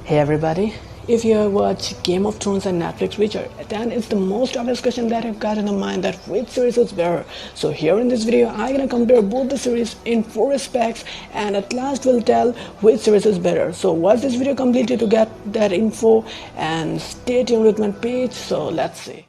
Hey everybody, if you have watched Game of Thrones and Netflix Witcher, then it's the most obvious question that I've got in the mind that which series is better. So here in this video, I'm gonna compare both the series in 4 aspects and at last we'll tell which series is better. So watch this video completely to get that info and stay tuned with my page, so let's see.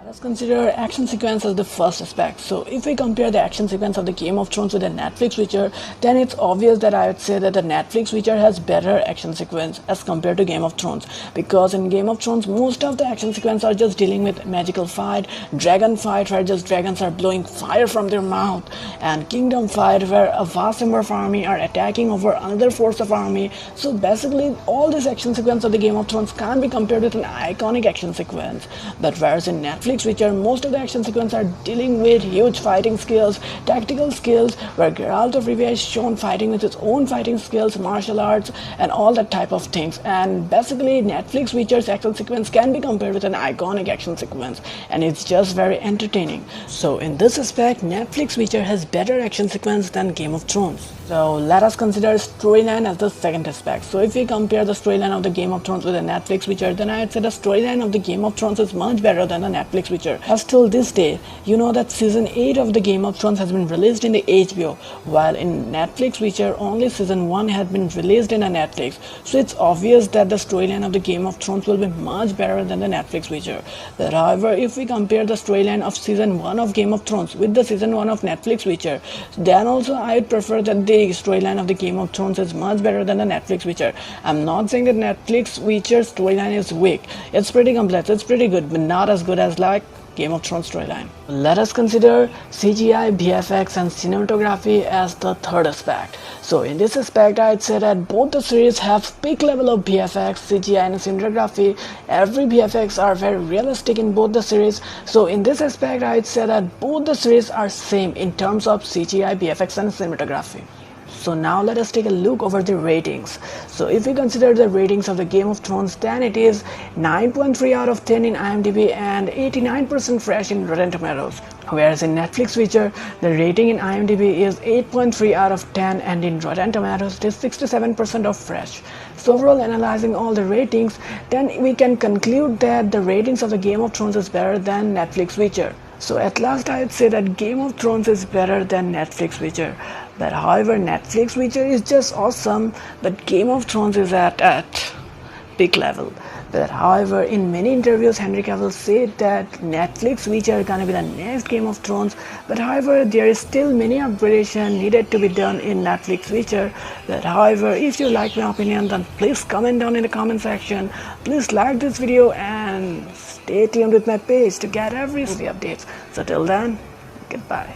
Let's consider action sequence as the first aspect. So if we compare the action sequence of the Game of Thrones with the Netflix Witcher, then it's obvious that I would say that the Netflix Witcher has better action sequence as compared to Game of Thrones. Because in Game of Thrones, most of the action sequence are just dealing with magical fight, dragon fight where just dragons are blowing fire from their mouth, and kingdom fight where a vast number of army are attacking over another force of army. So basically all this action sequence of the Game of Thrones can't be compared with an iconic action sequence. But whereas in Netflix Witcher, most of the action sequences are dealing with huge fighting skills, tactical skills, where Geralt of Rivia is shown fighting with his own fighting skills, martial arts, and all that type of things. And basically, Netflix Witcher's action sequence can be compared with an iconic action sequence, and it's just very entertaining. So in this aspect, Netflix Witcher has better action sequence than Game of Thrones. So let us consider storyline as the second aspect. So if we compare the storyline of the Game of Thrones with the Netflix Witcher, then I'd say the storyline of the Game of Thrones is much better than the Netflix Witcher. As till this day, you know that season 8 of the Game of Thrones has been released in the HBO, while in Netflix Witcher only season 1 had been released in a Netflix. So it's obvious that the storyline of the Game of Thrones will be much better than the Netflix Witcher. But however, if we compare the storyline of season 1 of Game of Thrones with the season 1 of Netflix Witcher, then also I would prefer that the storyline of the Game of Thrones is much better than the Netflix Witcher. I'm not saying that Netflix Witcher storyline is weak. It's pretty complex, it's pretty good, but not as good as like Game of Thrones storyline. Let us consider CGI, BFX and cinematography as the third aspect. So in this aspect, I'd say that both the series have peak level of BFX, CGI and cinematography. Every BFX are very realistic in both the series. So in this aspect, I'd say that both the series are same in terms of CGI, BFX and cinematography. So now let us take a look over the ratings. So if we consider the ratings of the Game of Thrones, then it is 9.3 out of 10 in IMDb and 89% fresh in Rotten Tomatoes. Whereas in Netflix Witcher, the rating in IMDb is 8.3 out of 10 and in Rotten Tomatoes it is 67% of fresh. So overall, analyzing all the ratings, then we can conclude that the ratings of the Game of Thrones is better than Netflix Witcher. So at last I'd say that Game of Thrones is better than Netflix Witcher. But however, Netflix Witcher is just awesome, but Game of Thrones is at peak level. But however, in many interviews, Henry Cavill said that Netflix Witcher is gonna be the next Game of Thrones. But however, there is still many upgradation needed to be done in Netflix Witcher. But however, if you like my opinion, then please comment down in the comment section. Please like this video and stay tuned with my page to get every movie updates. So till then, goodbye.